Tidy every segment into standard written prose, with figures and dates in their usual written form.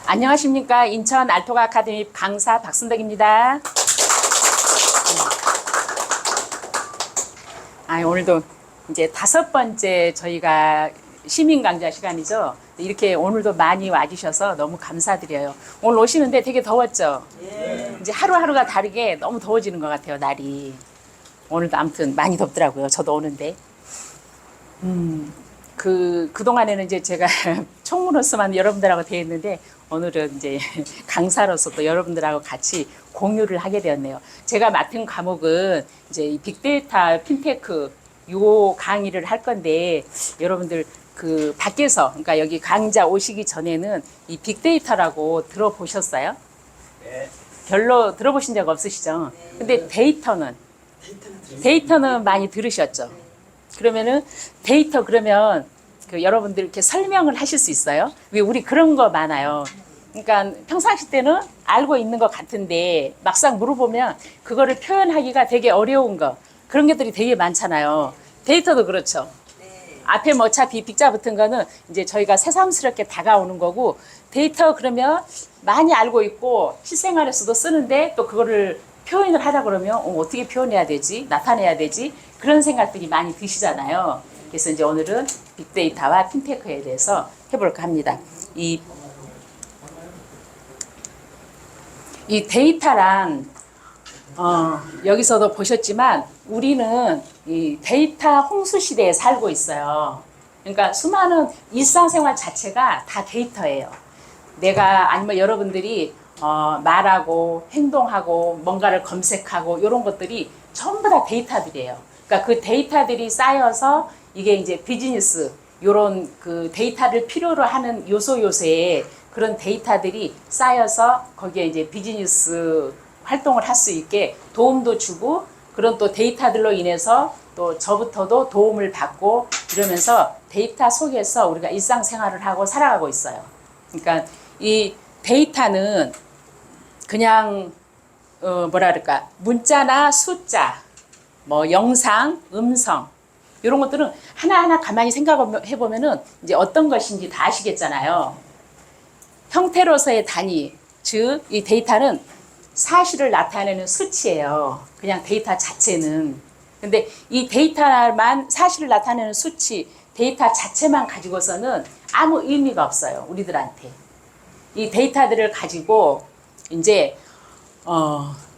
안녕하십니까. 인천 알토가 아카데미 강사 박순덕입니다. 오늘도 이제 5번째 저희가 시민 강좌 시간이죠. 이렇게 오늘도 많이 와주셔서 너무 감사드려요. 오늘 오시는데 되게 더웠죠? 예. 이제 하루하루가 다르게 너무 더워지는 것 같아요, 날이. 오늘도 아무튼 많이 덥더라고요. 저도 오는데. 그동안에는 이제 제가 총무로서만 여러분들하고 되어 있는데, 오늘은 이제 강사로서 또 여러분들하고 같이 공유를 하게 되었네요. 제가 맡은 과목은 이제 이 빅데이터 핀테크 요 강의를 할 건데, 여러분들 그 밖에서, 그러니까 여기 강좌 오시기 전에는 이 빅데이터라고 들어보셨어요? 네. 별로 들어보신 적 없으시죠? 근데 데이터는 많이 들으셨죠? 그러면은 데이터 그러면 그 여러분들 이렇게 설명을 하실 수 있어요? 왜 우리 그런 거 많아요. 그러니까 평상시 때는 알고 있는 것 같은데 막상 물어보면 그거를 표현하기가 되게 어려운 거, 그런 것들이 되게 많잖아요. 데이터도 그렇죠. 앞에 뭐 어차피 빅자 붙은 거는 이제 저희가 새삼스럽게 다가오는 거고, 데이터 그러면 많이 알고 있고 실생활에서도 쓰는데 또 그거를 표현을 하라 그러면 어떻게 표현해야 되지? 나타내야 되지? 그런 생각들이 많이 드시잖아요. 그래서 이제 오늘은 빅데이터와 핀테크에 대해서 해볼까 합니다. 이 데이터란 여기서도 보셨지만 우리는 이 데이터 홍수 시대에 살고 있어요. 그러니까 수많은 일상생활 자체가 다 데이터예요. 내가 아니면 여러분들이 말하고 행동하고 뭔가를 검색하고 이런 것들이 전부 다 데이터들이에요. 그러니까 그 데이터들이 쌓여서 이게 이제 비즈니스 요런 그 데이터를 필요로 하는 요소에 그런 데이터들이 쌓여서 거기에 이제 비즈니스 활동을 할 수 있게 도움도 주고, 그런 또 데이터들로 인해서 또 저부터도 도움을 받고, 이러면서 데이터 속에서 우리가 일상생활을 하고 살아가고 있어요. 그러니까 이 데이터는 그냥 뭐라 그럴까, 문자나 숫자, 뭐 영상, 음성 이런 것들은 하나하나 가만히 생각해 보면은 이제 어떤 것인지 다 아시겠잖아요. 형태로서의 단위, 즉 이 데이터는 사실을 나타내는 수치예요. 그냥 데이터 자체는. 근데 이 데이터만, 사실을 나타내는 수치, 데이터 자체만 가지고서는 아무 의미가 없어요, 우리들한테. 이 데이터들을 가지고 이제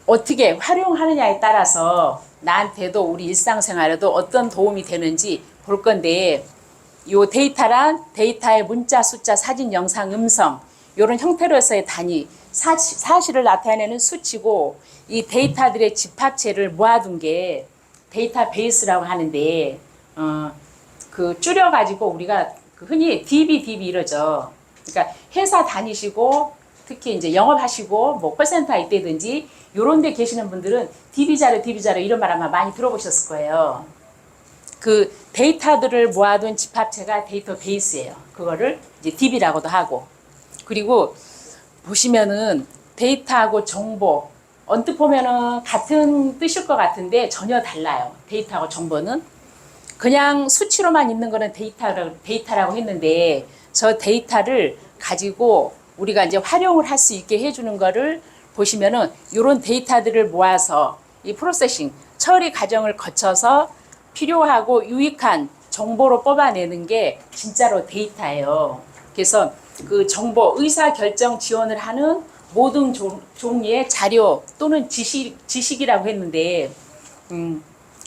어떻게 활용하느냐에 따라서 나한테도 우리 일상생활에도 어떤 도움이 되는지 볼 건데, 이 데이터란 데이터의 문자, 숫자, 사진, 영상, 음성 이런 형태로서의 단위, 사실을 나타내는 수치고, 이 데이터들의 집합체를 모아둔 게 데이터베이스라고 하는데, 그 줄여가지고 우리가 흔히 DB 이러죠. 그러니까 회사 다니시고 특히 이제 영업하시고 뭐 콜센터에 있다든지 요런 데 계시는 분들은 DB 자료 이런 말 아마 많이 들어보셨을 거예요. 그 데이터들을 모아둔 집합체가 데이터베이스예요. 그거를 이제 DB라고도 하고. 그리고 보시면은 데이터하고 정보, 언뜻 보면은 같은 뜻일 것 같은데 전혀 달라요. 데이터하고 정보는 그냥 수치로만 있는 거는 데이터라고 했는데, 저 데이터를 가지고 우리가 이제 활용을 할 수 있게 해주는 거를 보시면은, 이런 데이터들을 모아서 이 프로세싱, 처리 과정을 거쳐서 필요하고 유익한 정보로 뽑아내는 게 진짜로 데이터예요. 그래서 그 정보, 의사결정 지원을 하는 모든 종류의 자료 또는 지식이라고 했는데,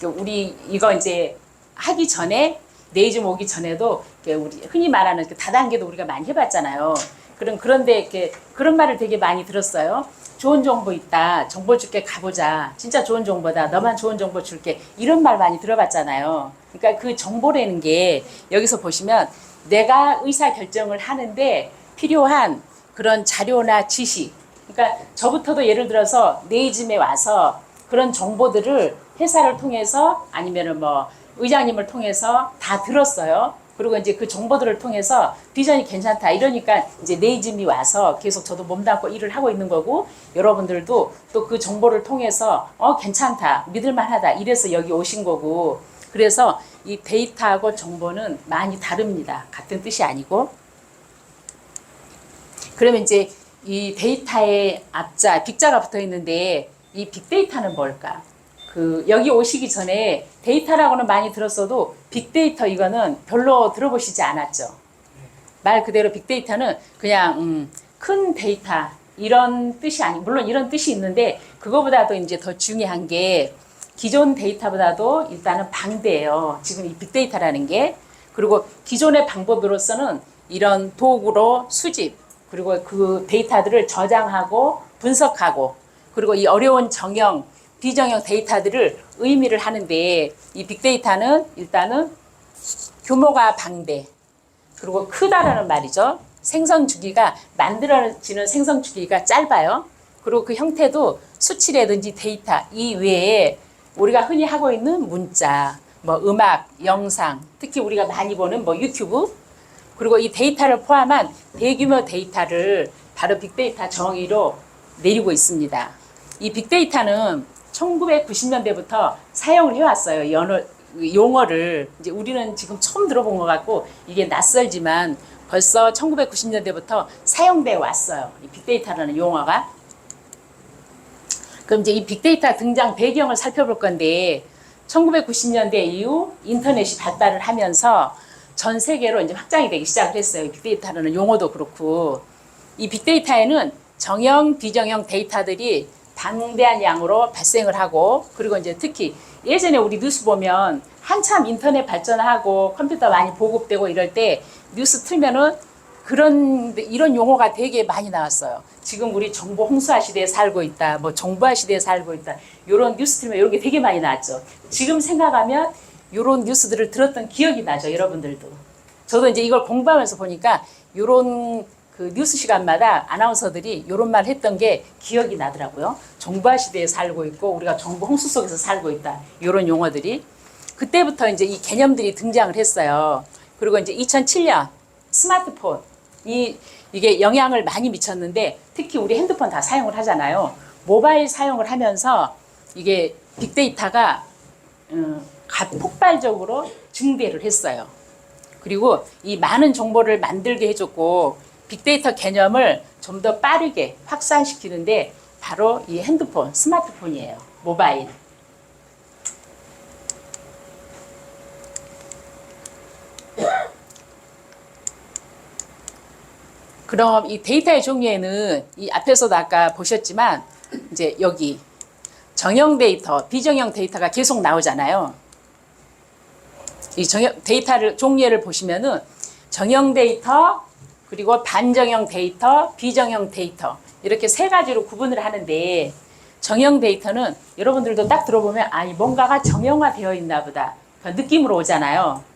우리 이거 이제 하기 전에, 네이즘 오기 전에도 우리 흔히 말하는 그 다단계도 우리가 많이 해봤잖아요. 그런데 이렇게 그런 말을 되게 많이 들었어요. 좋은 정보 있다. 정보 줄게, 가보자. 진짜 좋은 정보다. 너만 좋은 정보 줄게. 이런 말 많이 들어봤잖아요. 그러니까 그 정보라는 게 여기서 보시면 내가 의사결정을 하는데 필요한 그런 자료나 지식. 그러니까 저부터도 예를 들어서 네이즘에 와서 그런 정보들을 회사를 통해서 아니면은 뭐 의장님을 통해서 다 들었어요. 그리고 이제 그 정보들을 통해서 비전이 괜찮다 이러니까 이제 네이즘이 와서 계속 저도 몸담고 일을 하고 있는 거고, 여러분들도 또 그 정보를 통해서 괜찮다, 믿을만하다 이래서 여기 오신 거고. 그래서 이 데이터하고 정보는 많이 다릅니다. 같은 뜻이 아니고. 그러면 이제 이 데이터의 앞자, 빅자가 붙어 있는데 이 빅데이터는 뭘까? 여기 오시기 전에 데이터라고는 많이 들었어도 빅데이터 이거는 별로 들어보시지 않았죠. 말 그대로 빅데이터는 그냥 큰 데이터 이런 뜻이 아니, 물론 이런 뜻이 있는데 그거보다도 이제 더 중요한 게 기존 데이터보다도 일단은 방대해요. 지금 이 빅데이터라는 게. 그리고 기존의 방법으로서는 이런 도구로 수집, 그리고 그 데이터들을 저장하고 분석하고, 그리고 이 어려운 정형, 비정형 데이터들을 의미를 하는데 이 빅데이터는 일단은 규모가 방대, 그리고 크다라는 말이죠. 생성 주기가, 만들어지는 생성 주기가 짧아요. 그리고 그 형태도 수치라든지 데이터 이외에 우리가 흔히 하고 있는 문자, 뭐 음악, 영상, 특히 우리가 많이 보는 뭐 유튜브, 그리고 이 데이터를 포함한 대규모 데이터를 바로 빅데이터 정의로 내리고 있습니다. 이 빅데이터는 1990년대부터 사용을 해왔어요. 용어를. 이제 우리는 지금 처음 들어본 것 같고 이게 낯설지만 벌써 1990년대부터 사용돼 왔어요. 이 빅데이터라는 용어가. 그럼 이제 이 빅데이터 등장 배경을 살펴볼 건데 1990년대 이후 인터넷이 발달을 하면서 전 세계로 이제 확장이 되기 시작을 했어요. 빅데이터라는 용어도 그렇고. 이 빅데이터에는 정형, 비정형 데이터들이 방대한 양으로 발생을 하고, 그리고 이제 특히 예전에 우리 뉴스 보면 한참 인터넷 발전하고 컴퓨터 많이 보급되고 이럴 때 뉴스 틀면은 이런 용어가 되게 많이 나왔어요. 지금 우리 정보 홍수화 시대에 살고 있다, 뭐 정보화 시대에 살고 있다, 이런 뉴스 틀면 이런 게 되게 많이 나왔죠. 지금 생각하면 이런 뉴스들을 들었던 기억이 나죠, 여러분들도. 저도 이제 이걸 공부하면서 보니까 이런 그 뉴스 시간마다 아나운서들이 이런 말 했던 게 기억이 나더라고요. 정보화 시대에 살고 있고 우리가 정보 홍수 속에서 살고 있다, 이런 용어들이. 그때부터 이제 이 개념들이 등장을 했어요. 그리고 이제 2007년 스마트폰, 이게 영향을 많이 미쳤는데 특히 우리 핸드폰 다 사용을 하잖아요. 모바일 사용을 하면서 이게 빅데이터가 폭발적으로 증대를 했어요. 그리고 이 많은 정보를 만들게 해줬고 빅데이터 개념을 좀 더 빠르게 확산시키는데 바로 이 핸드폰, 스마트폰이에요. 모바일. 그럼 이 데이터의 종류에는 이 앞에서도 아까 보셨지만 이제 여기 정형 데이터, 비정형 데이터가 계속 나오잖아요. 이 데이터를 종류를 보시면은 정형 데이터, 그리고 반정형 데이터, 비정형 데이터, 이렇게 세 가지로 구분을 하는데 정형 데이터는 여러분들도 딱 들어보면 뭔가가 정형화되어 있나 보다, 그러니까 느낌으로 오잖아요.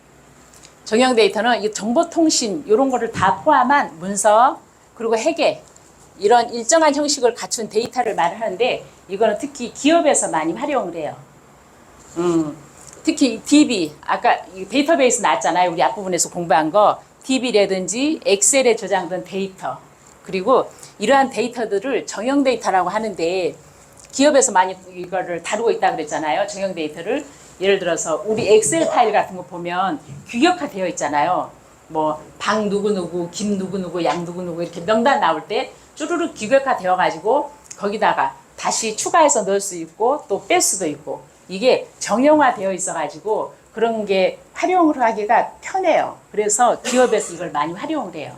정형 데이터는 이 정보통신 이런 거를 다 포함한 문서, 그리고 회계, 이런 일정한 형식을 갖춘 데이터를 말하는데 이거는 특히 기업에서 많이 활용을 해요. 특히 DB, 아까 데이터베이스 나왔잖아요. 우리 앞부분에서 공부한 거. DB라든지 엑셀에 저장된 데이터, 그리고 이러한 데이터들을 정형 데이터라고 하는데 기업에서 많이 이거를 다루고 있다 그랬잖아요. 정형 데이터를. 예를 들어서 우리 엑셀 파일 같은 거 보면 규격화되어 있잖아요. 뭐 방 누구누구, 김 누구누구, 양 누구누구 이렇게 명단 나올 때 쭈루룩 규격화되어 가지고 거기다가 다시 추가해서 넣을 수 있고 또 뺄 수도 있고, 이게 정형화되어 있어 가지고 그런 게 활용을 하기가 편해요. 그래서 기업에서 이걸 많이 활용을 해요.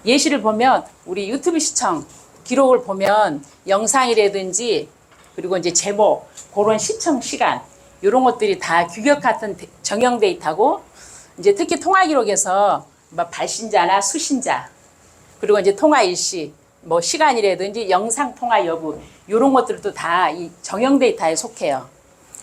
예시를 보면 우리 유튜브 시청 기록을 보면 영상이라든지 그리고 이제 제목, 그런 시청 시간 이런 것들이 다 규격 같은 정형 데이터고, 이제 특히 통화 기록에서 뭐 발신자나 수신자, 그리고 이제 통화 일시, 뭐 시간이라든지 영상 통화 여부 이런 것들도 다 이 정형 데이터에 속해요.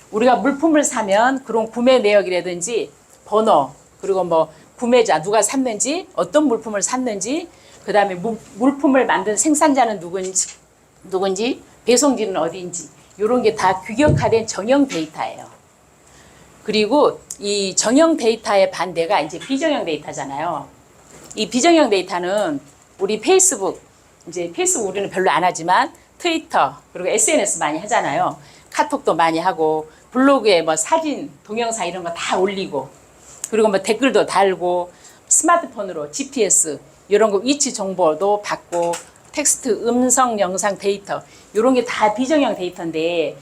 우리가 물품을 사면 그런 구매 내역이라든지 번호, 그리고 뭐 구매자 누가 샀는지, 어떤 물품을 샀는지, 그 다음에 물품을 만든 생산자는 누군지, 배송지는 어디인지, 이런 게 다 규격화된 정형 데이터예요. 그리고 이 정형 데이터의 반대가 이제 비정형 데이터잖아요. 이 비정형 데이터는 우리 페이스북 우리는 별로 안 하지만 트위터, 그리고 SNS 많이 하잖아요. 카톡도 많이 하고 블로그에 뭐 사진, 동영상 이런 거 다 올리고, 그리고 뭐 댓글도 달고 스마트폰으로 GPS 이런 거 위치 정보도 받고 텍스트, 음성, 영상 데이터 이런 게 다 비정형 데이터인데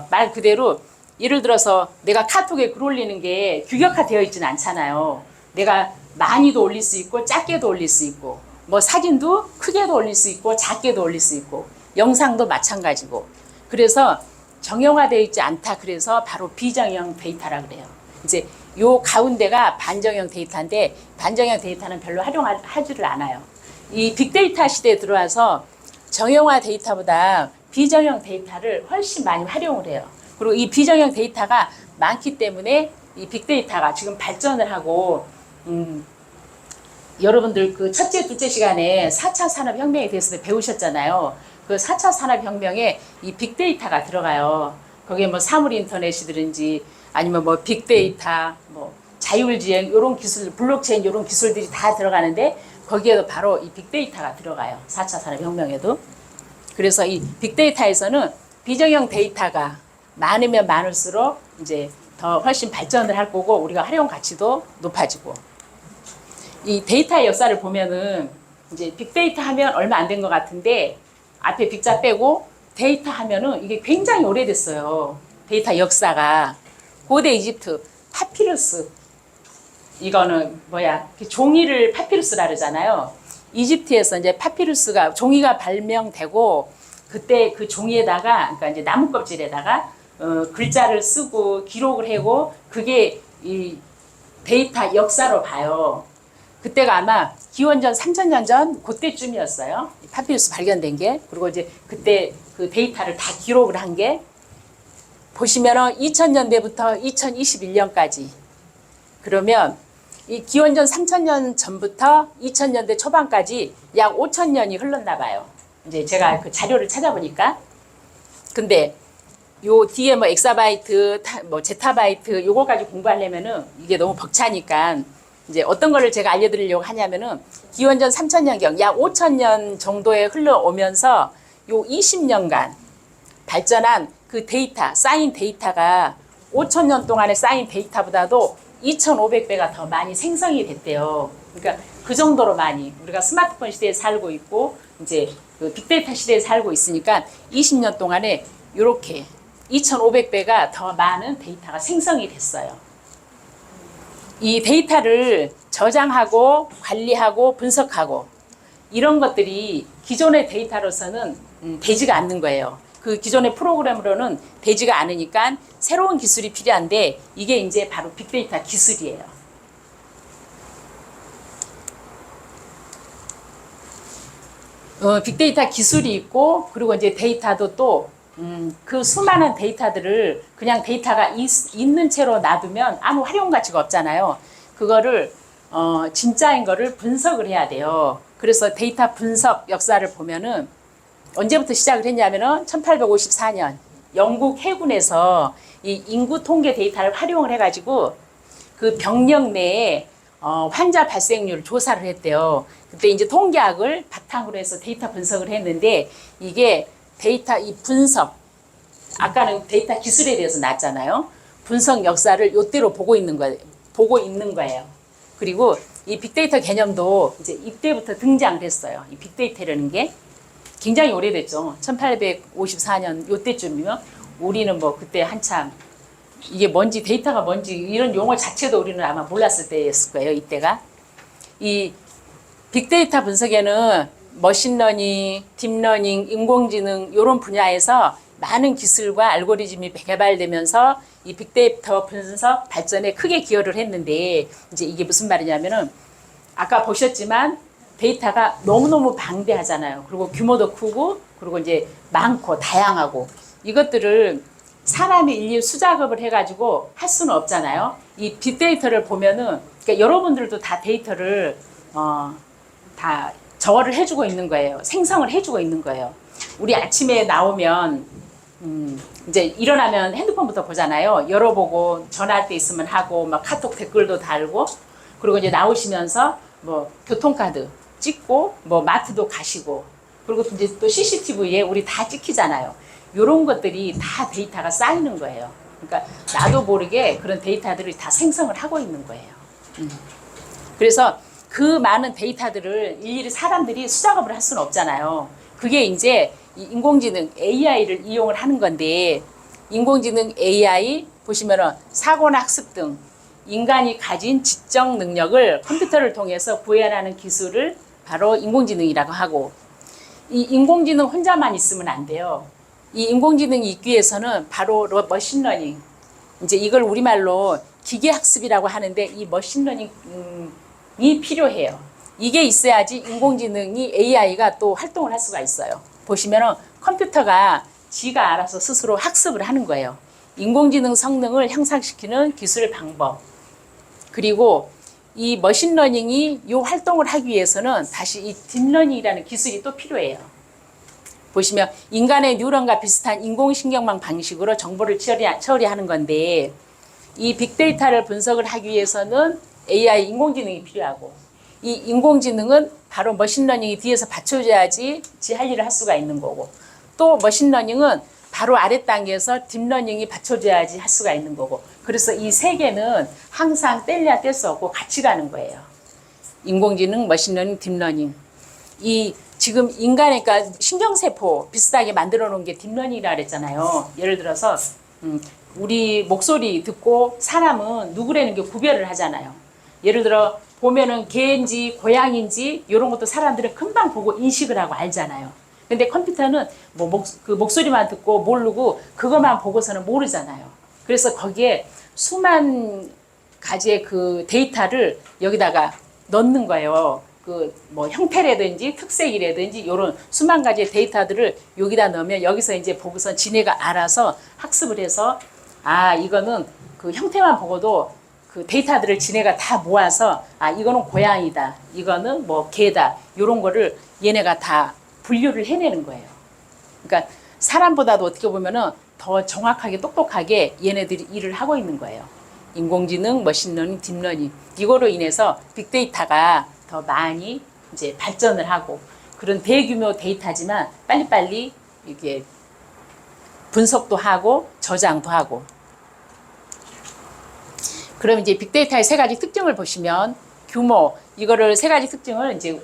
말 그대로 예를 들어서 내가 카톡에 글 올리는 게 규격화되어 있지는 않잖아요. 내가 많이도 올릴 수 있고 작게도 올릴 수 있고 뭐 사진도 크게도 올릴 수 있고 작게도 올릴 수 있고 영상도 마찬가지고 그래서 정형화되어 있지 않다. 그래서 바로 비정형 데이터라 그래요. 이제 요 가운데가 반정형 데이터인데 반정형 데이터는 별로 활용하지를 않아요. 이 빅데이터 시대에 들어와서 정형화 데이터보다 비정형 데이터를 훨씬 많이 활용을 해요. 그리고 이 비정형 데이터가 많기 때문에 이 빅데이터가 지금 발전을 하고 여러분들 그 첫째, 둘째 시간에 4차 산업혁명에 대해서 배우셨잖아요. 그 4차 산업혁명에 이 빅데이터가 들어가요. 거기에 뭐 사물인터넷이든지 아니면 뭐 빅데이터, 뭐 자율주행 이런 기술, 블록체인 이런 기술들이 다 들어가는데 거기에도 바로 이 빅데이터가 들어가요. 4차 산업혁명에도. 그래서 이 빅데이터에서는 비정형 데이터가 많으면 많을수록 이제 더 훨씬 발전을 할 거고 우리가 활용 가치도 높아지고 이 데이터의 역사를 보면은 이제 빅데이터 하면 얼마 안 된 것 같은데 앞에 빅자 빼고 데이터 하면은 이게 굉장히 오래됐어요. 데이터 역사가 고대 이집트 파피루스 이거는 뭐야 종이를 파피루스라 그러잖아요. 이집트에서 이제 파피루스가 종이가 발명되고 그때 그 종이에다가 그러니까 이제 나무 껍질에다가 글자를 쓰고 기록을 하고 그게 이 데이터 역사로 봐요. 그때가 아마 기원전 3000년 전 그때쯤이었어요. 파피루스 발견된 게. 그리고 이제 그때 그 데이터를 다 기록을 한 게 보시면은 2000년대부터 2021년까지 그러면 이 기원전 3000년 전부터 2000년대 초반까지 약 5000년이 흘렀나 봐요. 이제 제가 그 자료를 찾아보니까 근데 요 뒤에 뭐 엑사바이트, 뭐 제타바이트 요거까지 공부하려면은 이게 너무 벅차니까 이제 어떤 거를 제가 알려드리려고 하냐면은 기원전 3000년경 약 5000년 정도에 흘러오면서 요 20년간 발전한 그 데이터, 쌓인 데이터가 5000년 동안에 쌓인 데이터보다도 2500배가 더 많이 생성이 됐대요. 그러니까 그 정도로 많이 우리가 스마트폰 시대에 살고 있고 이제 그 빅데이터 시대에 살고 있으니까 20년 동안에 이렇게 2500배가 더 많은 데이터가 생성이 됐어요. 이 데이터를 저장하고 관리하고 분석하고 이런 것들이 기존의 데이터로서는 되지가 않는 거예요. 그 기존의 프로그램으로는 되지가 않으니까 새로운 기술이 필요한데 이게 이제 바로 빅데이터 기술이에요. 빅데이터 기술이 있고 그리고 이제 데이터도 또 그 수많은 데이터들을 그냥 데이터가 있는 채로 놔두면 아무 활용 가치가 없잖아요. 그거를 진짜인 거를 분석을 해야 돼요. 그래서 데이터 분석 역사를 보면은 언제부터 시작을 했냐면은 1854년 영국 해군에서 이 인구 통계 데이터를 활용을 해가지고 그 병력 내에 환자 발생률을 조사를 했대요. 그때 이제 통계학을 바탕으로 해서 데이터 분석을 했는데 이게 데이터 이 분석 아까는 데이터 기술에 대해서 나왔잖아요. 분석 역사를 이때로 보고 있는 거예요. 그리고 이 빅데이터 개념도 이제 이때부터 등장했어요. 이 빅데이터라는 게 굉장히 오래됐죠. 1854년 이때쯤이면 우리는 뭐 그때 한참 이게 뭔지 데이터가 뭔지 이런 용어 자체도 우리는 아마 몰랐을 때였을 거예요. 이때가 이 빅데이터 분석에는 머신러닝, 딥러닝, 인공지능 이런 분야에서 많은 기술과 알고리즘이 개발되면서 이 빅데이터 분석 발전에 크게 기여를 했는데 이제 이게 무슨 말이냐면은 아까 보셨지만 데이터가 너무너무 방대하잖아요. 그리고 규모도 크고 그리고 이제 많고 다양하고 이것들을 사람이 일일이 수작업을 해가지고 할 수는 없잖아요. 이 빅데이터를 보면은 그러니까 여러분들도 다 데이터를 다 저거를 해주고 있는 거예요. 생성을 해주고 있는 거예요. 우리 아침에 나오면 이제 일어나면 핸드폰부터 보잖아요. 열어보고 전화할 때 있으면 하고 막 카톡 댓글도 달고 그리고 이제 나오시면서 뭐 교통카드 찍고 뭐 마트도 가시고 그리고 이제 또 CCTV에 우리 다 찍히잖아요. 이런 것들이 다 데이터가 쌓이는 거예요. 그러니까 나도 모르게 그런 데이터들을 다 생성을 하고 있는 거예요. 그래서 그 많은 데이터들을 일일이 사람들이 수작업을 할 수는 없잖아요. 그게 이제 인공지능 AI를 이용을 하는 건데, 인공지능 AI 보시면은 사고나 학습 등 인간이 가진 지적 능력을 컴퓨터를 통해서 구현하는 기술을 바로 인공지능이라고 하고, 이 인공지능 혼자만 있으면 안 돼요. 이 인공지능이 있기 위해서는 바로 머신러닝, 이제 이걸 우리말로 기계학습이라고 하는데, 이 머신러닝이 필요해요. 이게 있어야지 인공지능이 AI가 또 활동을 할 수가 있어요. 보시면은 컴퓨터가 지가 알아서 스스로 학습을 하는 거예요. 인공지능 성능을 향상시키는 기술 방법. 그리고 이 머신러닝이 이 활동을 하기 위해서는 다시 이 딥러닝이라는 기술이 또 필요해요. 보시면 인간의 뉴런과 비슷한 인공신경망 방식으로 정보를 처리하는 건데, 이 빅데이터를 분석을 하기 위해서는 AI 인공지능이 필요하고, 이 인공지능은 바로 머신러닝이 뒤에서 받쳐줘야지 지 할 일을 할 수가 있는 거고, 또 머신러닝은 바로 아래 단계에서 딥러닝이 받쳐줘야지 할 수가 있는 거고, 그래서 이 세 개는 항상 뗄래야 뗄 수 없고 같이 가는 거예요. 인공지능, 머신러닝, 딥러닝. 이 지금 인간의, 그러니까 신경세포 비슷하게 만들어 놓은 게 딥러닝이라 그랬잖아요. 예를 들어서 우리 목소리 듣고 사람은 누구라는 게 구별을 하잖아요. 예를 들어 보면은 개인지 고양인지 이런 것도 사람들은 금방 보고 인식을 하고 알잖아요. 근데 컴퓨터는 그 목소리만 듣고 모르고 그것만 보고서는 모르잖아요. 그래서 거기에 수만 가지의 그 데이터를 여기다가 넣는 거예요. 그 형태라든지 특색이라든지 이런 수만 가지의 데이터들을 여기다 넣으면 여기서 이제 보고서 지네가 알아서 학습을 해서, 아, 이거는 그 형태만 보고도 그 데이터들을 지네가 다 모아서, 아, 이거는 고양이다, 이거는 개다, 이런 거를 얘네가 다 분류를 해내는 거예요. 그러니까 사람보다도 어떻게 보면은 더 정확하게 똑똑하게 얘네들이 일을 하고 있는 거예요. 인공지능, 머신러닝, 딥러닝, 이거로 인해서 빅데이터가 더 많이 이제 발전을 하고, 그런 대규모 데이터지만 빨리빨리 이게 분석도 하고 저장도 하고. 그럼 이제 빅데이터의 세 가지 특징을 보시면, 규모, 이거를 세 가지 특징을 이제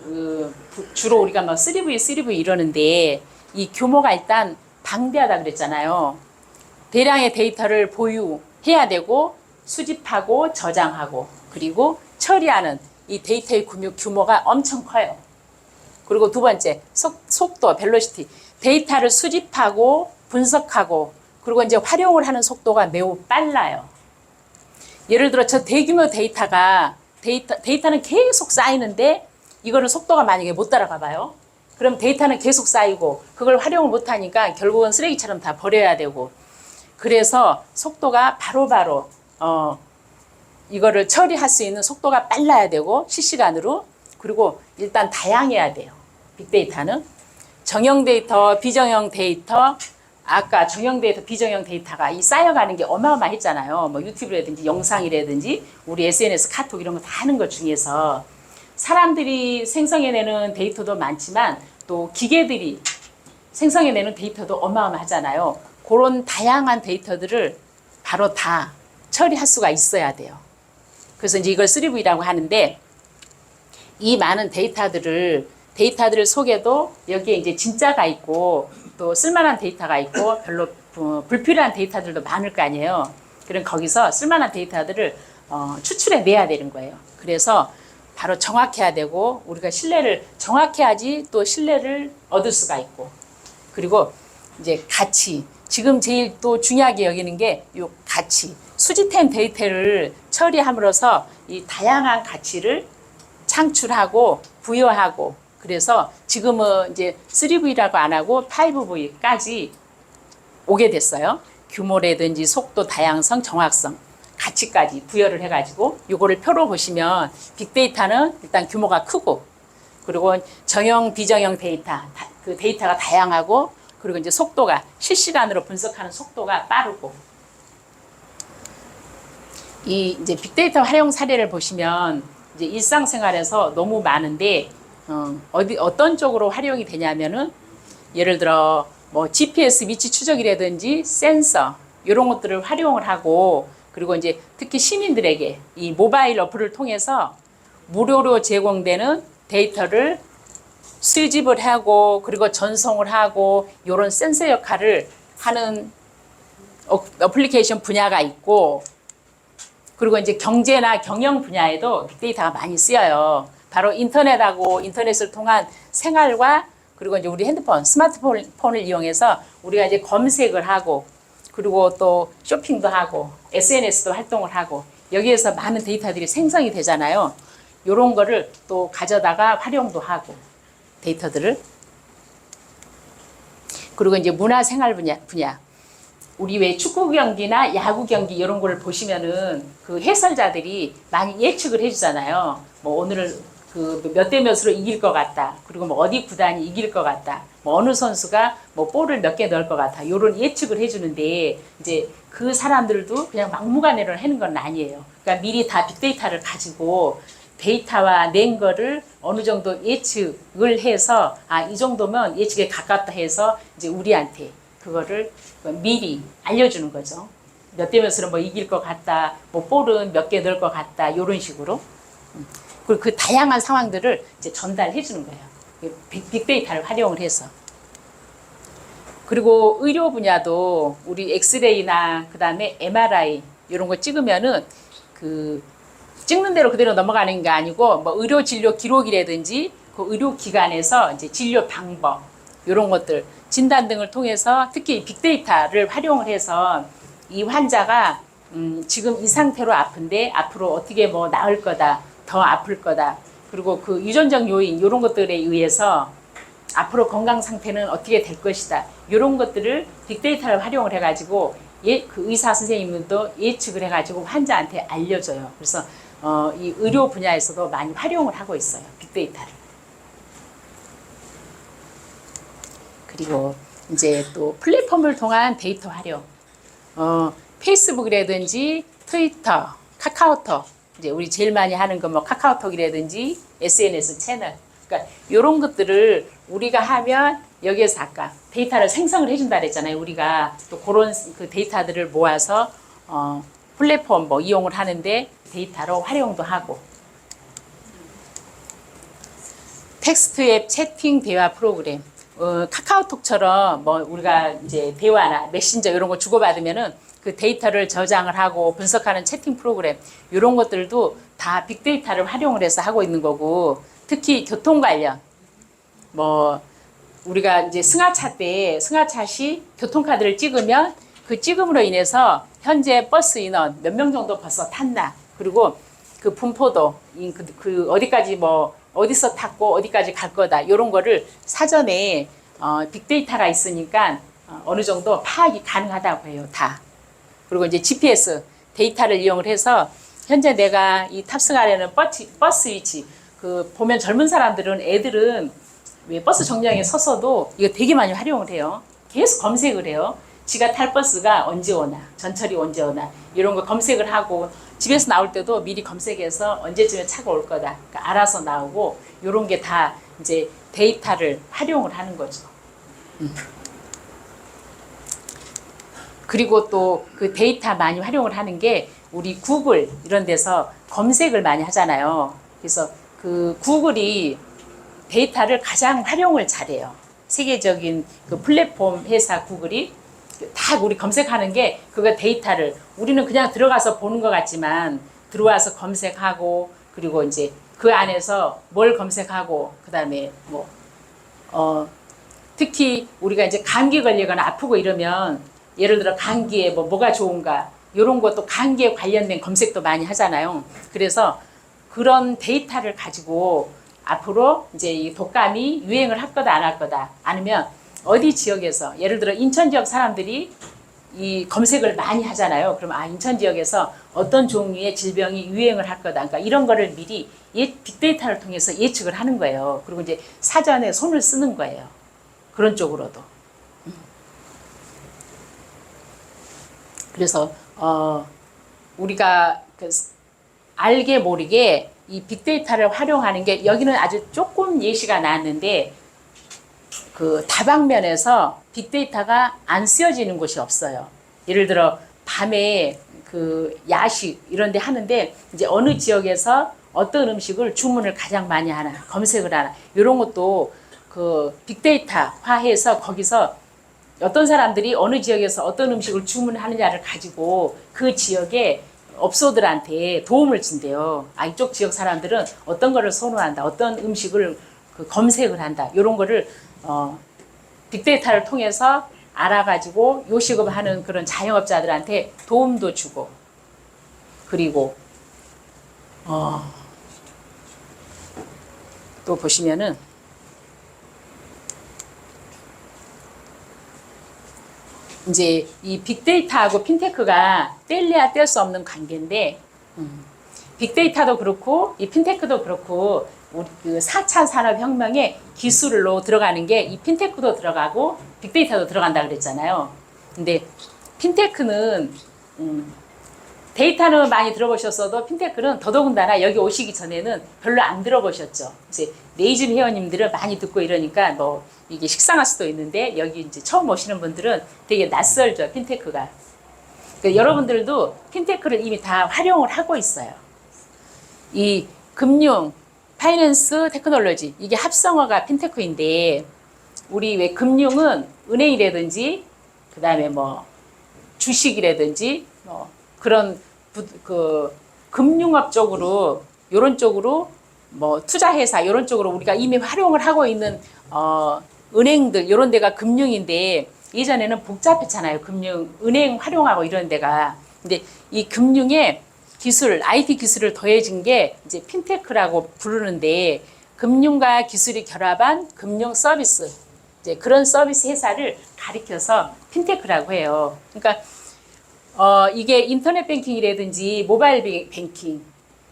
주로 우리가 3V, 3V 이러는데, 이 규모가 일단 방대하다 그랬잖아요. 대량의 데이터를 보유해야 되고, 수집하고 저장하고, 그리고 처리하는 이 데이터의 규모가 엄청 커요. 그리고 두 번째, 속도, 벨로시티. 데이터를 수집하고 분석하고 그리고 이제 활용을 하는 속도가 매우 빨라요. 예를 들어 저 대규모 데이터는 계속 쌓이는데, 이거는 속도가 만약에 못 따라가 봐요. 그럼 데이터는 계속 쌓이고 그걸 활용을 못 하니까 결국은 쓰레기처럼 다 버려야 되고, 그래서 속도가 바로바로 이거를 처리할 수 있는 속도가 빨라야 되고, 실시간으로. 그리고 일단 다양해야 돼요. 빅데이터는 정형 데이터, 비정형 데이터. 아까 정형 데이터, 비정형 데이터가 이 쌓여가는 게 어마어마했잖아요. 유튜브라든지 영상이라든지 우리 SNS, 카톡 이런 거 다 하는 것 중에서 사람들이 생성해내는 데이터도 많지만 또 기계들이 생성해내는 데이터도 어마어마하잖아요. 그런 다양한 데이터들을 바로 다 처리할 수가 있어야 돼요. 그래서 이제 이걸 3V라고 하는데, 이 많은 데이터들 속에도 여기에 이제 진짜가 있고 또 쓸만한 데이터가 있고 별로 불필요한 데이터들도 많을 거 아니에요. 그럼 거기서 쓸만한 데이터들을 추출해 내야 되는 거예요. 그래서 바로 정확해야 되고, 우리가 신뢰를 정확해야지 또 신뢰를 얻을 수가 있고, 그리고 이제 가치. 지금 제일 또 중요하게 여기는 게 이 가치. 수집된 데이터를 처리함으로써 이 다양한 가치를 창출하고 부여하고, 그래서 지금은 이제 3V라고 안 하고 5V까지 오게 됐어요. 규모라든지 속도, 다양성, 정확성, 가치까지 부여를 해가지고, 요거를 표로 보시면 빅데이터는 일단 규모가 크고, 그리고 정형, 비정형 데이터, 그 데이터가 다양하고, 그리고 이제 속도가 실시간으로 분석하는 속도가 빠르고. 이 이제 빅데이터 활용 사례를 보시면 이제 일상생활에서 너무 많은데, 어떤 쪽으로 활용이 되냐면은, 예를 들어 GPS 위치 추적이라든지 센서 이런 것들을 활용을 하고, 그리고 이제 특히 시민들에게 이 모바일 어플을 통해서 무료로 제공되는 데이터를 수집을 하고 그리고 전송을 하고 이런 센서 역할을 하는 어플리케이션 분야가 있고, 그리고 이제 경제나 경영 분야에도 빅데이터가 많이 쓰여요. 바로 인터넷하고 인터넷을 통한 생활과 그리고 이제 우리 핸드폰, 스마트폰을 이용해서 우리가 이제 검색을 하고 그리고 또 쇼핑도 하고 SNS도 활동을 하고 여기에서 많은 데이터들이 생성이 되잖아요. 이런 거를 또 가져다가 활용도 하고 데이터들을. 그리고 이제 문화생활 분야. 우리 왜 축구 경기나 야구 경기 이런 걸 보시면은 그 해설자들이 많이 예측을 해주잖아요. 뭐 오늘 그 몇 대 몇으로 이길 것 같다. 그리고 뭐 어디 구단이 이길 것 같다. 뭐 어느 선수가 뭐 볼을 몇 개 넣을 것 같다. 이런 예측을 해주는데 이제 그 사람들도 그냥 막무가내로 하는 건 아니에요. 그러니까 미리 다 빅데이터를 가지고 데이터와 낸 거를 어느 정도 예측을 해서 이 정도면 예측에 가깝다 해서 이제 우리한테 그거를 미리 알려주는 거죠. 몇 대 몇으로 뭐 이길 것 같다, 뭐 볼은 몇 개 넣을 것 같다, 이런 식으로. 그리고 그 다양한 상황들을 이제 전달해 주는 거예요. 빅데이터를 활용을 해서. 그리고 의료 분야도 우리 엑스레이나 그 다음에 MRI 이런 거 찍으면은 그 찍는 대로 그대로 넘어가는 게 아니고 뭐 의료 진료 기록이라든지 그 의료 기관에서 이제 진료 방법 이런 것들 진단 등을 통해서 특히 빅데이터를 활용을 해서 이 환자가 지금 이 상태로 아픈데 앞으로 어떻게 뭐 나을 거다, 더 아플 거다, 그리고 그 유전적 요인 이런 것들에 의해서 앞으로 건강 상태는 어떻게 될 것이다, 이런 것들을 빅데이터를 활용을 해가지고 그 의사 선생님도 예측을 해가지고 환자한테 알려줘요. 그래서 이 의료 분야에서도 많이 활용을 하고 있어요, 빅데이터를. 그리고 이제 또 플랫폼을 통한 데이터 활용, 페이스북이라든지 트위터, 카카오톡, 이제 우리 제일 많이 하는 거 뭐 카카오톡이라든지 SNS 채널, 그러니까 이런 것들을 우리가 하면 여기에서 아까 데이터를 생성을 해준다 그랬잖아요. 우리가 또 그런 그 데이터들을 모아서 플랫폼 뭐 이용을 하는데 데이터로 활용도 하고, 텍스트 앱 채팅 대화 프로그램, 카카오톡처럼 뭐 우리가 이제 대화나 메신저 이런 거 주고받으면은 그 데이터를 저장을 하고 분석하는 채팅 프로그램 이런 것들도 다 빅데이터를 활용을 해서 하고 있는 거고, 특히 교통 관련 뭐 우리가 이제 승하차 때 승하차 시 교통카드를 찍으면 그 찍음으로 인해서 현재 버스 인원 몇 명 정도 벌써 탔나, 그리고 그 분포도 그 어디까지 뭐 어디서 탔고 어디까지 갈 거다 이런 거를 사전에 빅데이터가 있으니까 어느 정도 파악이 가능하다고 해요, 다. 그리고 이제 GPS 데이터를 이용을 해서 현재 내가 이 탑승하려는 버스 위치, 그 보면 젊은 사람들은 애들은 왜 버스 정류장에 서서도 이거 되게 많이 활용을 해요. 계속 검색을 해요. 지가 탈 버스가 언제 오나, 전철이 언제 오나 이런 거 검색을 하고 집에서 나올 때도 미리 검색해서 언제쯤에 차가 올 거다, 그러니까 알아서 나오고 이런 게 다 이제 데이터를 활용을 하는 거죠. 그리고 또 그 데이터 많이 활용을 하는 게 우리 구글 이런 데서 검색을 많이 하잖아요. 그래서 그 구글이 데이터를 가장 활용을 잘해요. 세계적인 그 플랫폼 회사 구글이 다 우리 검색하는 게 그거 데이터를 우리는 그냥 들어가서 보는 것 같지만 들어와서 검색하고 그리고 이제 그 안에서 뭘 검색하고 그다음에 뭐 특히 우리가 이제 감기 걸리거나 아프고 이러면 예를 들어 감기에 뭐가 좋은가 이런 것도 감기에 관련된 검색도 많이 하잖아요. 그래서 그런 데이터를 가지고 앞으로 이제 이 독감이 유행을 할 거다 안 할 거다, 아니면 어디 지역에서 예를 들어 인천 지역 사람들이 이 검색을 많이 하잖아요. 그럼 인천 지역에서 어떤 종류의 질병이 유행을 할 거다, 그러니까 이런 거를 미리 빅데이터를 통해서 예측을 하는 거예요. 그리고 이제 사전에 손을 쓰는 거예요, 그런 쪽으로도. 그래서 우리가 그 알게 모르게 이 빅데이터를 활용하는 게 여기는 아주 조금 예시가 나왔는데 그 다방면에서 빅데이터가 안 쓰여지는 곳이 없어요. 예를 들어 밤에 그 야식 이런 데 하는데 이제 어느 지역에서 어떤 음식을 주문을 가장 많이 하나, 검색을 하나, 이런 것도 그 빅데이터화해서 거기서 어떤 사람들이 어느 지역에서 어떤 음식을 주문하느냐를 가지고 그 지역의 업소들한테 도움을 준대요. 아, 이쪽 지역 사람들은 어떤 거를 선호한다, 어떤 음식을 그 검색을 한다, 이런 거를 빅데이터를 통해서 알아가지고 요식업 하는 그런 자영업자들한테 도움도 주고, 그리고 또 보시면은 이제 이 빅데이터하고 핀테크가 뗄래야 뗄 수 없는 관계인데, 빅데이터도 그렇고 이 핀테크도 그렇고 우리 그 4차 산업혁명의 기술로 들어가는 게 이 핀테크도 들어가고 빅데이터도 들어간다 그랬잖아요. 근데 핀테크는 데이터는 많이 들어보셨어도 핀테크는 더더군다나 여기 오시기 전에는 별로 안 들어보셨죠. 이제 네이즘 회원님들은 많이 듣고 이러니까 뭐 이게 식상할 수도 있는데, 여기 이제 처음 오시는 분들은 되게 낯설죠, 핀테크가. 그러니까 여러분들도 핀테크를 이미 다 활용을 하고 있어요. 이 금융, 파이낸스, 테크놀로지, 이게 합성어가 핀테크인데, 우리 왜 금융은 은행이라든지 그 다음에 뭐 주식이라든지 뭐 그런 그 금융업 쪽으로, 요런 쪽으로 뭐 투자회사 요런 쪽으로 우리가 이미 활용을 하고 있는 은행들, 요런 데가 금융인데, 예전에는 복잡했잖아요. 금융, 은행 활용하고 이런 데가. 근데 이 금융의 기술, IT 기술을 더해진 게 이제 핀테크라고 부르는데, 금융과 기술이 결합한 금융 서비스, 이제 그런 서비스 회사를 가리켜서 핀테크라고 해요. 그러니까 이게 인터넷 뱅킹이라든지 모바일 뱅킹,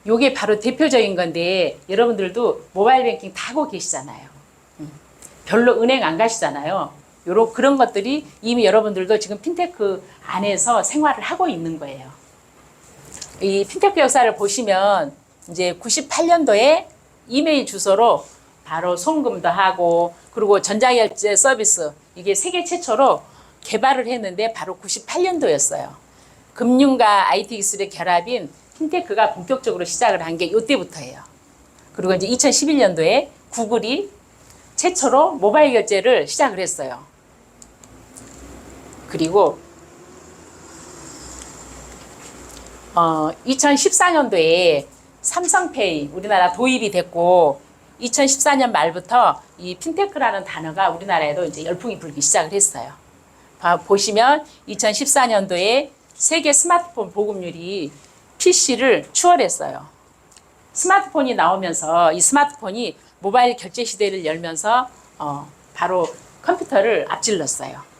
요게 바로 대표적인 건데, 여러분들도 모바일 뱅킹 다 하고 계시잖아요. 별로 은행 안 가시잖아요. 그런 것들이 이미 여러분들도 지금 핀테크 안에서 생활을 하고 있는 거예요. 이 핀테크 역사를 보시면 이제 98년도에 이메일 주소로 바로 송금도 하고, 그리고 전자결제 서비스, 이게 세계 최초로 개발을 했는데 바로 98년도였어요. 금융과 IT 기술의 결합인 핀테크가 본격적으로 시작을 한 게 이때부터예요. 그리고 이제 2011년도에 구글이 최초로 모바일 결제를 시작을 했어요. 그리고 2014년도에 삼성페이 우리나라 도입이 됐고, 2014년 말부터 이 핀테크라는 단어가 우리나라에도 이제 열풍이 불기 시작을 했어요. 보시면 2014년도에 세계 스마트폰 보급률이 PC를 추월했어요. 스마트폰이 나오면서 이 스마트폰이 모바일 결제 시대를 열면서 바로 컴퓨터를 앞질렀어요.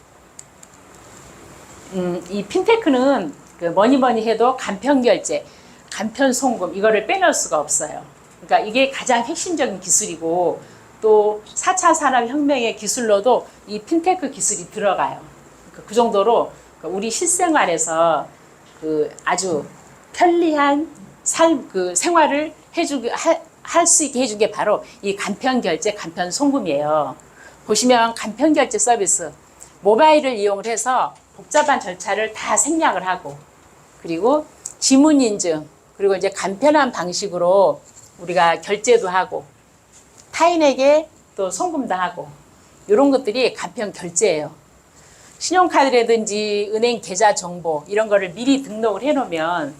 이 핀테크는 그 뭐니 해도 간편 결제, 간편 송금, 이거를 빼놓을 수가 없어요. 그러니까 이게 가장 핵심적인 기술이고, 또 4차 산업혁명의 기술로도 이 핀테크 기술이 들어가요. 그 정도로 우리 실생활에서 그 아주 편리한 생활을 할 수 있게 해준 게 바로 이 간편 결제, 간편 송금이에요. 보시면 간편 결제 서비스, 모바일을 이용을 해서 복잡한 절차를 다 생략을 하고, 그리고 지문 인증, 그리고 이제 간편한 방식으로 우리가 결제도 하고, 타인에게 또 송금도 하고, 이런 것들이 간편 결제예요. 신용카드라든지 은행 계좌 정보, 이런 거를 미리 등록을 해놓으면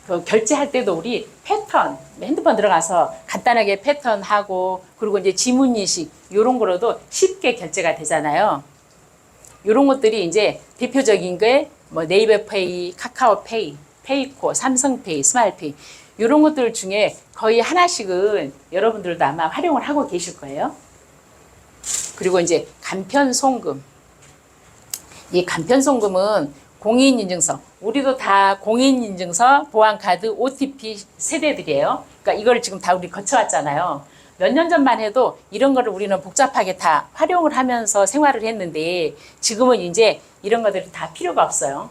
그 결제할 때도 우리 패턴, 핸드폰 들어가서 간단하게 패턴하고, 그리고 이제 지문 인식, 이런 거로도 쉽게 결제가 되잖아요. 이런 것들이 이제 대표적인 게 뭐 네이버페이, 카카오페이, 페이코, 삼성페이, 스마일페이, 이런 것들 중에 거의 하나씩은 여러분들도 아마 활용을 하고 계실 거예요. 그리고 이제 간편 송금. 이 간편 송금은 공인인증서, 우리도 다 공인인증서, 보안카드, OTP 세대들이에요. 그러니까 이걸 지금 다 우리 거쳐왔잖아요. 몇 년 전만 해도 이런 거를 우리는 복잡하게 다 활용을 하면서 생활을 했는데, 지금은 이제 이런 것들이 다 필요가 없어요.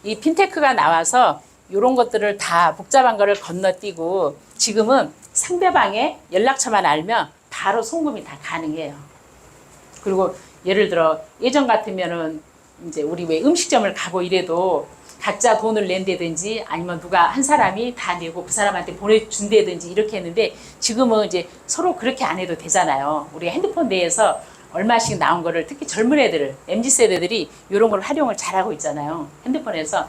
이 핀테크가 나와서 이런 것들을 다 복잡한 거를 건너뛰고, 지금은 상대방의 연락처만 알면 바로 송금이 다 가능해요. 그리고 예를 들어 예전 같으면은 이제 우리 왜 음식점을 가고 이래도 각자 돈을 낸다든지 아니면 누가 한 사람이 다 내고 그 사람한테 보내준다든지 이렇게 했는데 지금은 이제 서로 그렇게 안 해도 되잖아요. 우리가 핸드폰 내에서 얼마씩 나온 거를 특히 젊은 애들, MZ세대들이 이런 걸 활용을 잘하고 있잖아요. 핸드폰에서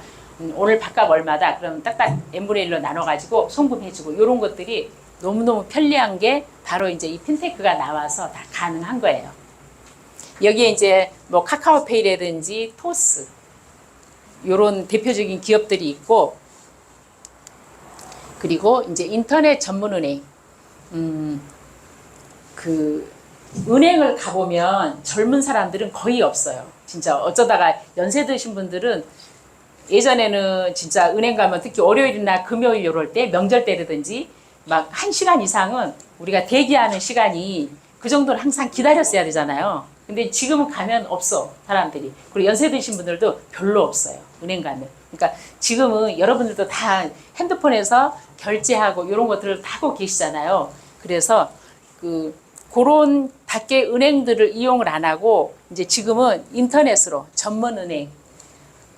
오늘 밥값 얼마다 그럼 딱딱 n분의 1로 나눠가지고 송금해주고 이런 것들이 너무너무 편리한 게 바로 이제 이 핀테크가 나와서 다 가능한 거예요. 여기에 이제 뭐 카카오페이라든지 토스 이런 대표적인 기업들이 있고, 그리고 이제 인터넷 전문은행, 그 은행을 가보면 젊은 사람들은 거의 없어요. 진짜 어쩌다가 연세 드신 분들은 예전에는 진짜 은행 가면 특히 월요일이나 금요일 이럴 때 명절 때라든지 막 1시간 이상은 우리가 대기하는 시간이 그 정도는 항상 기다렸어야 되잖아요. 근데 지금은 가면 없어, 사람들이. 그리고 연세 드신 분들도 별로 없어요, 은행 가면. 그러니까 지금은 여러분들도 다 핸드폰에서 결제하고 이런 것들을 다 하고 계시잖아요. 그래서 그런 밖에 은행들을 이용을 안 하고 이제 지금은 인터넷으로 전문 은행,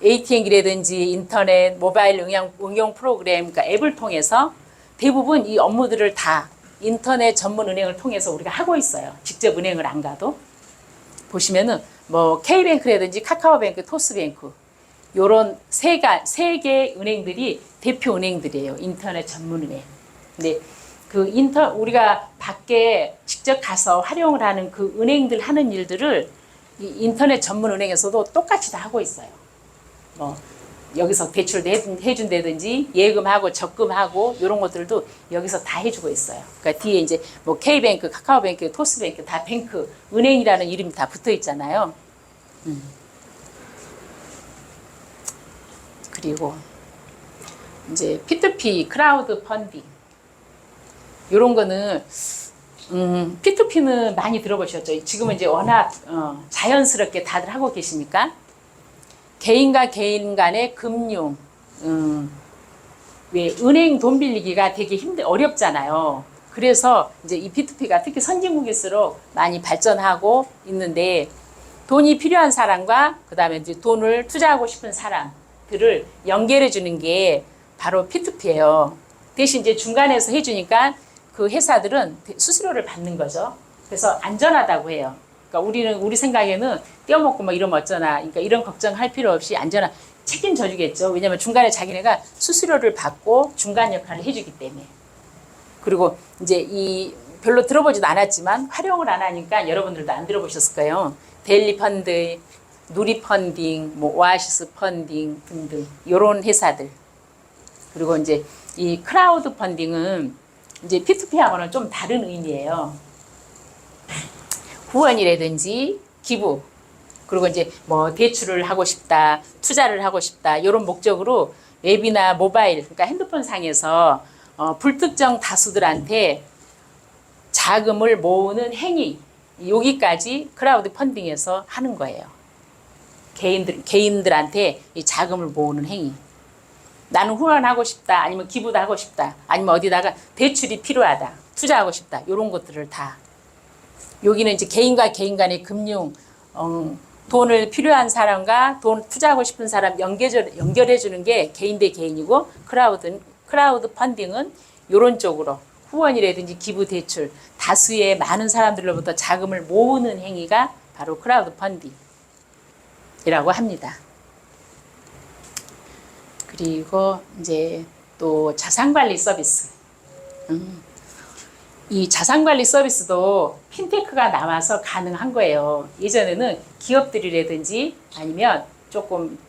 ATM기라든지 인터넷, 모바일 응용 프로그램, 그러니까 앱을 통해서 대부분 이 업무들을 다 인터넷 전문 은행을 통해서 우리가 하고 있어요. 직접 은행을 안 가도. 보시면은 뭐 K뱅크라든지 카카오뱅크, 토스뱅크 요런 세 개 은행들이 대표 은행들이에요. 인터넷 전문 은행. 근데 우리가 밖에 직접 가서 활용을 하는 그 은행들 하는 일들을 이 인터넷 전문 은행에서도 똑같이 다 하고 있어요. 뭐 여기서 대출도 해준다든지 예금하고 적금하고 이런 것들도 여기서 다 해주고 있어요. 그러니까 뒤에 이제 뭐 K뱅크, 카카오뱅크, 토스뱅크 다 뱅크, 은행이라는 이름이 다 붙어 있잖아요. 그리고 이제 P2P 크라우드 펀딩 이런 거는 P2P는 많이 들어보셨죠? 지금은 이제 워낙 자연스럽게 다들 하고 계시니까. 개인과 개인 간의 금융, 왜 은행 돈 빌리기가 되게 어렵잖아요. 그래서 이제 이 P2P가 특히 선진국일수록 많이 발전하고 있는데, 돈이 필요한 사람과 그 다음에 이제 돈을 투자하고 싶은 사람들을 연결해 주는 게 바로 P2P예요. 대신 이제 중간에서 해주니까 그 회사들은 수수료를 받는 거죠. 그래서 안전하다고 해요. 그러니까 우리 생각에는 떼어먹고 뭐 이러면 어쩌나, 그러니까 이런 걱정할 필요 없이 안전한 책임져 주겠죠. 왜냐하면 중간에 자기네가 수수료를 받고 중간 역할을 해주기 때문에. 그리고 이제 이 별로 들어보지도 않았지만 활용을 안 하니까 여러분들도 안 들어보셨을 거예요. 데일리 펀드, 누리 펀딩, 뭐 오아시스 펀딩 등등 이런 회사들. 그리고 이제 이 크라우드 펀딩은 이제 P2P하고는 좀 다른 의미예요. 후원이라든지 기부, 그리고 이제 뭐 대출을 하고 싶다, 투자를 하고 싶다 이런 목적으로 웹이나 모바일, 그러니까 핸드폰 상에서 불특정 다수들한테 자금을 모으는 행위, 여기까지 크라우드 펀딩에서 하는 거예요. 개인들한테 이 자금을 모으는 행위. 나는 후원하고 싶다, 아니면 기부도 하고 싶다, 아니면 어디다가 대출이 필요하다, 투자하고 싶다 이런 것들을 다. 여기는 이제 개인과 개인 간의 금융, 돈을 필요한 사람과 돈 투자하고 싶은 사람 연결해 주는 게 개인 대 개인이고, 크라우드 펀딩은 이런 쪽으로 후원이라든지 기부, 대출, 다수의 많은 사람들로부터 자금을 모으는 행위가 바로 크라우드 펀딩이라고 합니다. 그리고 이제 또 자산관리 서비스. 이 자산관리 서비스도 핀테크가 나와서 가능한 거예요. 예전에는 기업들이라든지 아니면 조금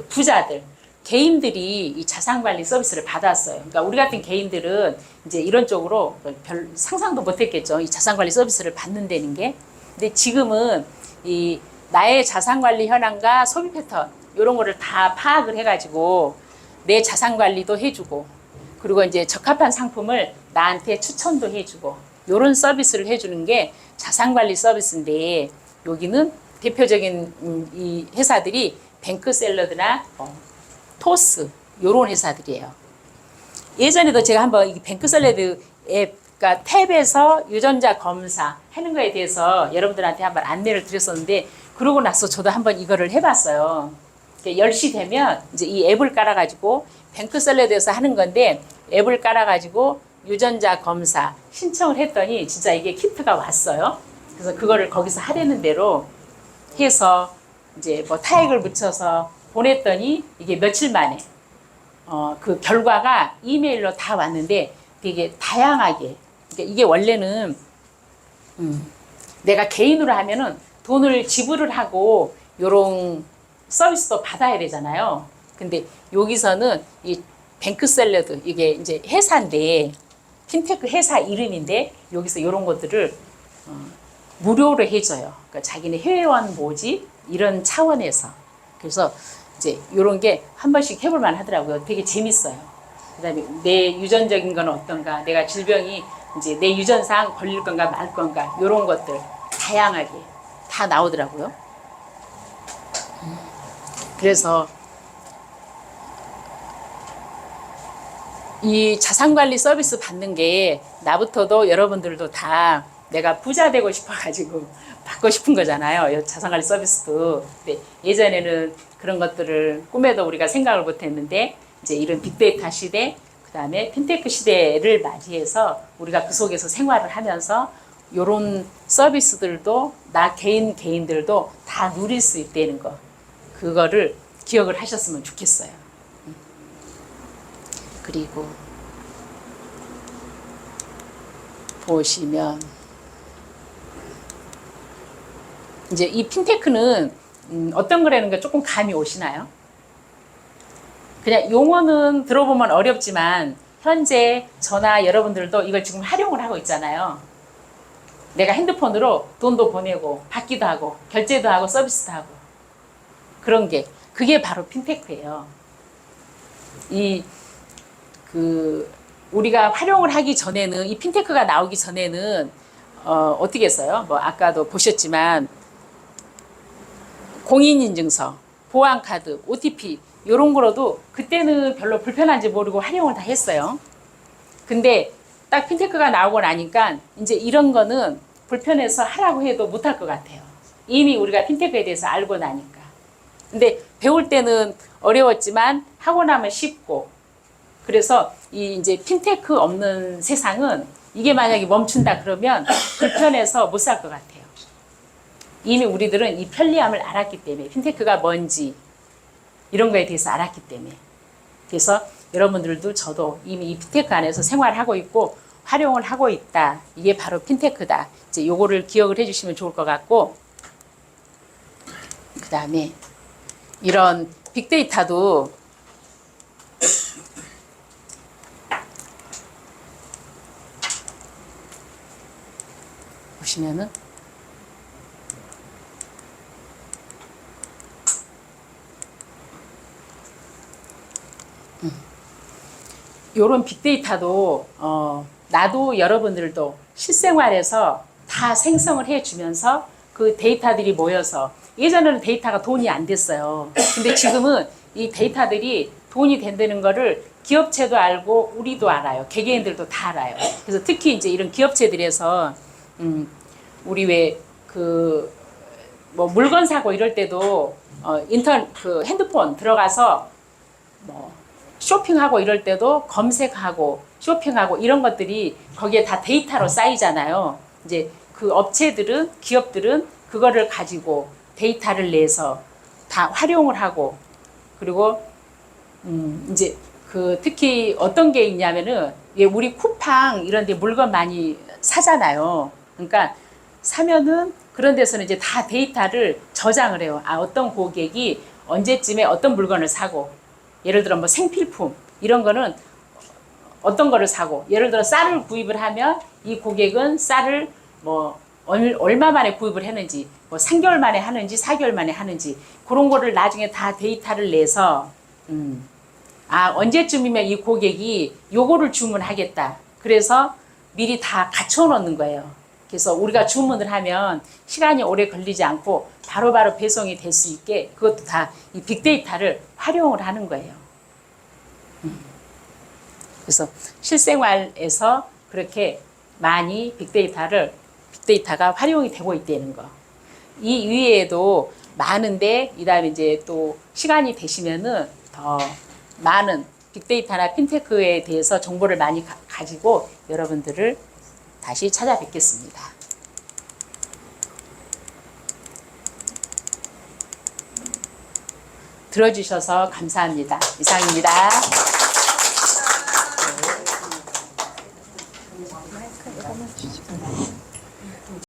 부자들, 개인들이 이 자산관리 서비스를 받았어요. 그러니까 우리 같은 개인들은 이제 이런 쪽으로 별 상상도 못했겠죠. 이 자산관리 서비스를 받는다는 게. 근데 지금은 이 나의 자산관리 현황과 소비 패턴 이런 거를 다 파악을 해가지고 내 자산관리도 해주고, 그리고 이제 적합한 상품을 나한테 추천도 해주고 이런 서비스를 해주는 게 자산관리 서비스인데, 여기는 대표적인 이 회사들이 뱅크샐러드나 토스 이런 회사들이에요. 예전에도 제가 한번 이 뱅크샐러드 앱, 그러니까 탭에서 유전자 검사 하는 거에 대해서 여러분들한테 한번 안내를 드렸었는데, 그러고 나서 저도 한번 이거를 해봤어요. 10시 되면 이제 이 앱을 깔아가지고 뱅크샐러드에서 하는 건데 앱을 깔아가지고 유전자 검사 신청을 했더니 진짜 이게 키트가 왔어요. 그래서 그거를 거기서 하려는 대로 해서 이제 뭐 타액을 묻혀서 보냈더니 이게 며칠 만에 그 결과가 이메일로 다 왔는데 되게 다양하게, 그러니까 이게 원래는 내가 개인으로 하면은 돈을 지불을 하고 요런 서비스도 받아야 되잖아요. 근데 여기서는 이 뱅크샐러드, 이게 이제 회사인데 핀테크 회사 이름인데 여기서 요런 것들을 무료로 해줘요. 그러니까 자기네 회원 모집 이런 차원에서. 그래서 이제 요런 게 한 번씩 해볼만 하더라고요. 되게 재밌어요. 그다음에 내 유전적인 건 어떤가, 내가 질병이 이제 내 유전상 걸릴 건가 말 건가, 요런 것들 다양하게 다 나오더라고요. 그래서 이 자산관리 서비스 받는 게 나부터도 여러분들도 다 내가 부자 되고 싶어가지고 받고 싶은 거잖아요. 자산관리 서비스도. 근데 예전에는 그런 것들을 꿈에도 우리가 생각을 못했는데 이제 이런 빅데이터 시대, 그 다음에 핀테크 시대를 맞이해서 우리가 그 속에서 생활을 하면서 이런 서비스들도 나 개인들도 다 누릴 수 있다는 거, 그거를 기억을 하셨으면 좋겠어요. 그리고 보시면 이제 이 핀테크는 어떤 거라는 게 조금 감이 오시나요? 그냥 용어는 들어보면 어렵지만 현재 저나 여러분들도 이걸 지금 활용을 하고 있잖아요. 내가 핸드폰으로 돈도 보내고 받기도 하고 결제도 하고 서비스도 하고 그런 게, 그게 바로 핀테크예요. 우리가 활용을 하기 전에는, 이 핀테크가 나오기 전에는 어떻게 했어요? 뭐 아까도 보셨지만 공인인증서, 보안카드, OTP 이런 거로도 그때는 별로 불편한지 모르고 활용을 다 했어요. 근데 딱 핀테크가 나오고 나니까 이제 이런 거는 불편해서 하라고 해도 못할 것 같아요. 이미 우리가 핀테크에 대해서 알고 나니까. 근데 배울 때는 어려웠지만 하고 나면 쉽고, 그래서 이 이제 핀테크 없는 세상은 이게 만약에 멈춘다 그러면 불편해서 못 살 것 같아요. 이미 우리들은 이 편리함을 알았기 때문에, 핀테크가 뭔지 이런 거에 대해서 알았기 때문에. 그래서 여러분들도 저도 이미 이 핀테크 안에서 생활하고 있고 활용을 하고 있다. 이게 바로 핀테크다. 이제 요거를 기억을 해주시면 좋을 것 같고, 그 다음에 이런 빅데이터도 보시면은 요런 빅데이터도 나도 여러분들도 실생활에서 다 생성을 해주면서 그 데이터들이 모여서, 예전에는 데이터가 돈이 안 됐어요. 근데 지금은 이 데이터들이 돈이 된다는 거를 기업체도 알고 우리도 알아요. 개개인들도 다 알아요. 그래서 특히 이제 이런 기업체들에서 우리 왜 뭐 물건 사고 이럴 때도 그 핸드폰 들어가서 뭐 쇼핑하고 이럴 때도 검색하고 쇼핑하고 이런 것들이 거기에 다 데이터로 쌓이잖아요. 이제 그 업체들은, 기업들은 그거를 가지고 데이터를 내서 다 활용을 하고, 그리고 이제 특히 어떤 게 있냐면은 우리 쿠팡 이런 데 물건 많이 사잖아요. 그러니까 사면은 그런 데서는 이제 다 데이터를 저장을 해요. 어떤 고객이 언제쯤에 어떤 물건을 사고, 예를 들어 뭐 생필품 이런 거는 어떤 거를 사고, 예를 들어 쌀을 구입을 하면 이 고객은 쌀을 뭐 얼마 만에 구입을 했는지, 뭐 3개월 만에 하는지 4개월 만에 하는지, 그런 거를 나중에 다 데이터를 내서 언제쯤이면 이 고객이 요거를 주문하겠다. 그래서 미리 다 갖춰 놓는 거예요. 그래서 우리가 주문을 하면 시간이 오래 걸리지 않고 바로바로 배송이 될 수 있게, 그것도 다 이 빅데이터를 활용을 하는 거예요. 그래서 실생활에서 그렇게 많이 빅데이터가 활용이 되고 있다는 거. 이 위에도 많은데 이 다음에 이제 또 시간이 되시면은 더 많은 빅데이터나 핀테크에 대해서 정보를 많이 가지고 여러분들을 다시 찾아뵙겠습니다. 들어주셔서 감사합니다. 이상입니다.